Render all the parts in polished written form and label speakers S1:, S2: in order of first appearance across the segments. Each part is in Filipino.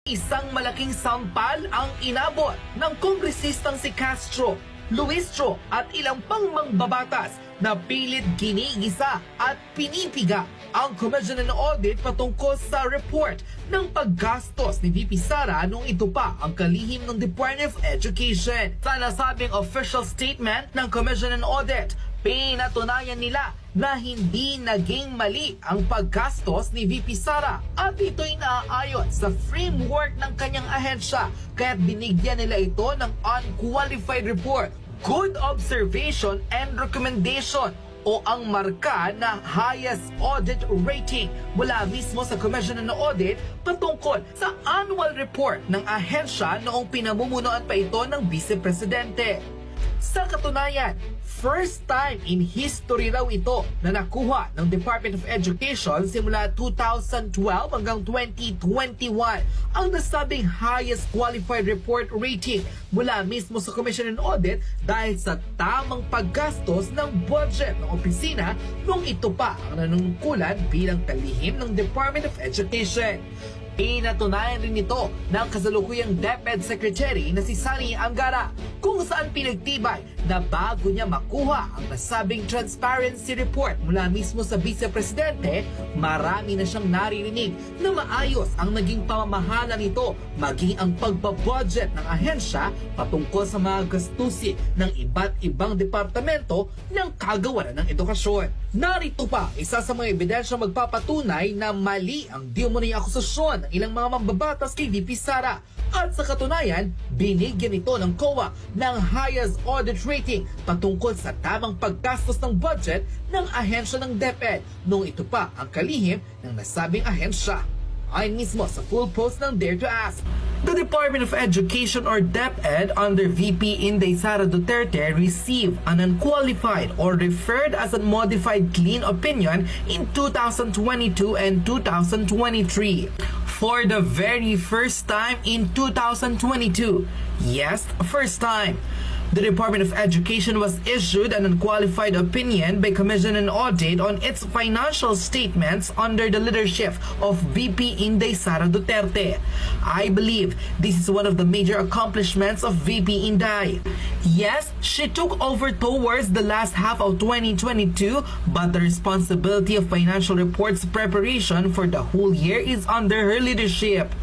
S1: Isang malaking sampal ang inabot ng kongresistang si Castro, Luistro at ilang pang mangbabatas na pilit ginigisa at pinipiga ang Commission on Audit patungkol sa report ng paggastos ni VP Sara nung ito pa ang kalihim ng Department of Education. Sa nasabing official statement ng Commission on Audit, pinatunayan nila na hindi naging mali ang paggastos ni VP Sara at ito'y naaayon sa framework ng kanyang ahensya kaya't binigyan nila ito ng unqualified report, good observation and recommendation o ang marka na highest audit rating mula mismo sa Commission on Audit patungkol sa annual report ng ahensya noong pinamumunuan pa ito ng Vice Presidente. Sa katunayan, first time in history raw ito na nakuha ng Department of Education simula 2012 hanggang 2021 ang nasabing highest qualified report rating mula mismo sa Commission on Audit dahil sa tamang paggastos ng budget ng opisina nung ito pa ang nanunungkulan bilang kalihim ng Department of Education. Pinatunayan rin ito ng kasalukuyang DepEd Secretary na si Sani Angara kung saan pinagtibay na bago niya makuha ang nasabing transparency report mula mismo sa Vice Presidente, marami na siyang naririnig na maayos ang naging pamamahala nito maging ang pagbabudget ng ahensya patungkol sa mga gastusin ng iba't ibang departamento ng kagawaran ng edukasyon. Narito pa isa sa mga ebidensyang magpapatunay na mali ang di-umano'y akusasyon ng ilang mga mambabatas kay VP Sara. At sa katunayan, binigyan ito ng COA ng highest audit rating patungkol sa tamang paggastos ng budget ng ahensya ng DepEd nung ito pa ang kalihim ng nasabing ahensya. Ayon mismo sa full post ng Dare to Ask, the Department of Education or DepEd under VP Inday Sara Duterte received an unqualified or referred as unmodified clean opinion in 2022 and 2023. For the very first time in 2022. Yes, first time. The Department of Education was issued an unqualified opinion by Commission on Audit on its financial statements under the leadership of VP Inday Sara Duterte. I believe this is one of the major accomplishments of VP Inday. Yes, she took over towards the last half of 2022, but the responsibility of financial reports preparation for the whole year is under her leadership.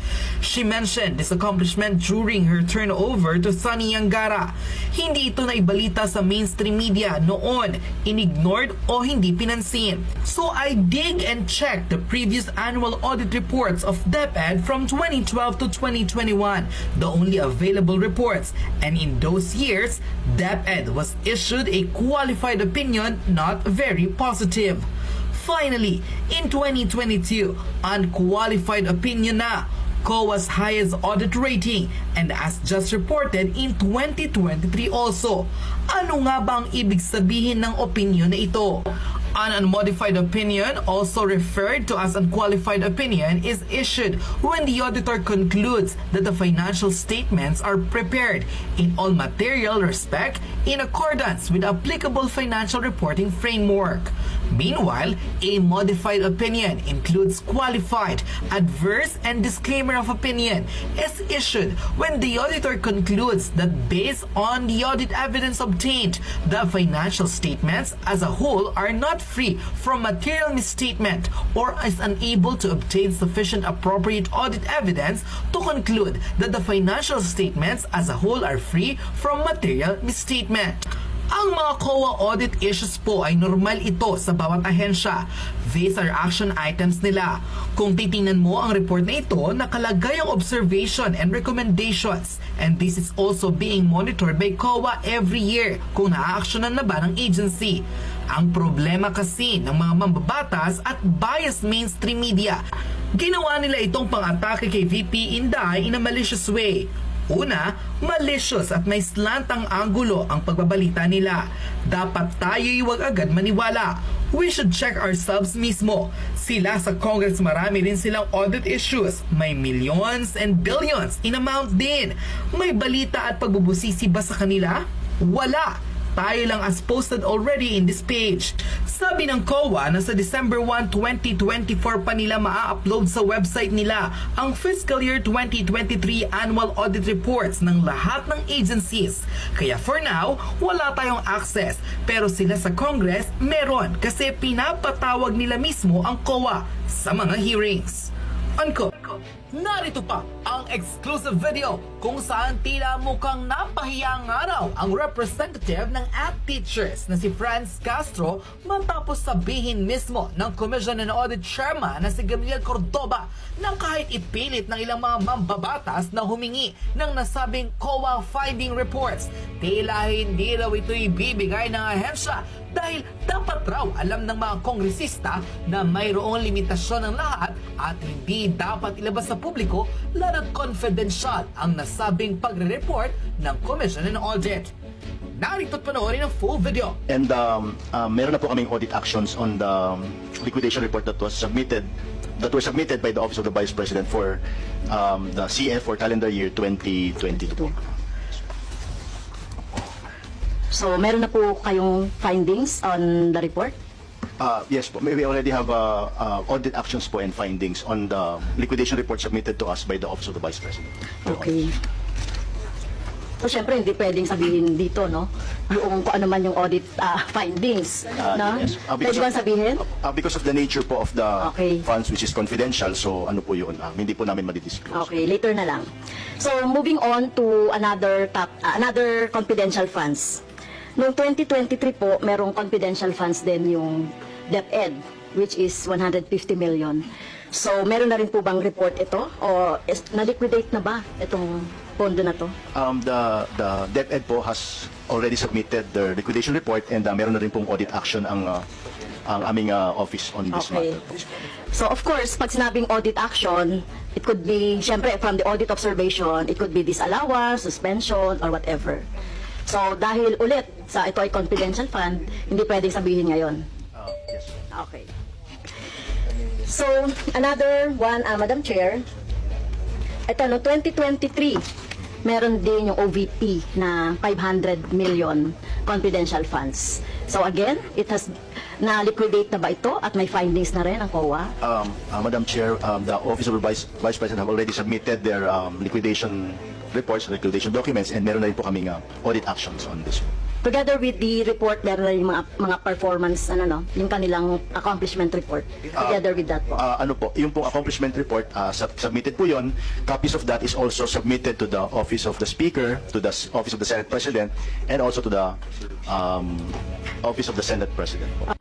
S1: She mentioned this accomplishment during her turnover to Sani Angara. Hindi ito naibalita sa mainstream media noon, inignored o hindi pinansin. So I dig and check the previous annual audit reports of DepEd from 2012 to 2021, the only available reports, and in those years, DepEd was issued a qualified opinion not very positive. Finally, in 2022, unqualified opinion na, COA's highest audit rating, and as just reported in 2023 also. Ano nga ba ang ibig sabihin ng opinion na ito? An unmodified opinion, also referred to as unqualified opinion, is issued when the auditor concludes that the financial statements are prepared in all material respect in accordance with the applicable financial reporting framework. Meanwhile, a modified opinion includes qualified, adverse, and disclaimer of opinion is issued when the auditor concludes that based on the audit evidence obtained, the financial statements as a whole are not free from material misstatement or is unable to obtain sufficient appropriate audit evidence to conclude that the financial statements as a whole are free from material misstatement. Ang mga COA audit issues po ay normal ito sa bawat ahensya. These are action items nila. Kung titingnan mo ang report na ito, nakalagay ang observation and recommendations. And this is also being monitored by COA every year kung na-actionan na ba ng agency. Ang problema kasi ng mga mambabatas at biased mainstream media, ginawa nila itong pang-atake kay VP Inday in a malicious way. Una, malicious at may slantang anggulo ang pagbabalita nila. Dapat tayo'y huwag agad maniwala. We should check ourselves mismo. Sila sa Congress marami rin silang audit issues. May millions and billions in amount din. May balita at pagbubusisi ba sa kanila? Wala. tayo lang as posted already in this page. Sabi ng COA na sa December 1, 2024 pa nila maa-upload sa website nila ang fiscal year 2023 annual audit reports ng lahat ng agencies. Kaya for now, wala tayong access. Pero sila sa Congress, meron kasi pinapatawag nila mismo ang COA sa mga hearings. Unquote. Narito pa ang exclusive video kung saan tila mukhang napahiyang araw ang representative ng ACT Teachers na si Franz Castro matapos sabihin mismo ng Commission on Audit Chairman na si Gamaliel Cordoba na kahit ipilit ng ilang mga mambabatas na humingi ng nasabing COA finding reports, tila hindi raw ito ibibigay ng ahensya dahil dapat raw alam ng mga kongresista na mayroong limitasyon ng lahat at hindi dapat ilabas sa publiko lalo't confidential ang nasabing pagre-report ng Commission on Audit. Narito't panoorin ang full video.
S2: And meron na po kaming audit actions on the liquidation report that were submitted by the Office of the Vice President for the CF for calendar year 2022.
S3: So, meron na po kayong findings on the report?
S2: Yes po, we already have audit actions po and findings on the liquidation report submitted to us by the Office of the Vice President.
S3: Okay. So, syempre, hindi pwedeng sabihin dito, no? Yung kung ano man yung audit findings, no?
S2: Yes.
S3: Pwede ba sabihin?
S2: Because of the nature po of the
S3: Okay.
S2: funds which is confidential, so ano po yun, hindi po namin madidisclose.
S3: Okay, later na lang. So, moving on to another confidential funds. Noong 2023 po, merong confidential funds din yung DepEd, which is 150 million. So, meron na rin po bang report ito? O na-liquidate na ba itong pondo na to?
S2: The DepEd po has already submitted their liquidation report and meron na rin pong audit action ang aming office on this
S3: Okay.
S2: matter.
S3: So, of course, pag sinabing audit action, it could be, syempre, from the audit observation, it could be disallowance, suspension, or whatever. So, dahil ulit, sa ito ay confidential fund, hindi pwedeng sabihin ngayon.
S2: Yes.
S3: Okay. So, another one, Madam Chair, ito, no, 2023, meron din yung OVP na 500 million confidential funds. So, again, it has na-liquidate na ba ito at may findings na rin ang COA?
S2: Madam Chair, the Office of the Vice President have already submitted their liquidation reports, liquidation documents, and meron na rin po kaming audit actions on this.
S3: Together with the report, meron na yung mga performance, yung kanilang accomplishment report. Together with that po.
S2: Yung pong accomplishment report, submitted po yun. Copies of that is also submitted to the Office of the Speaker, to the Office of the Senate President, and also to the Office of the Senate President po.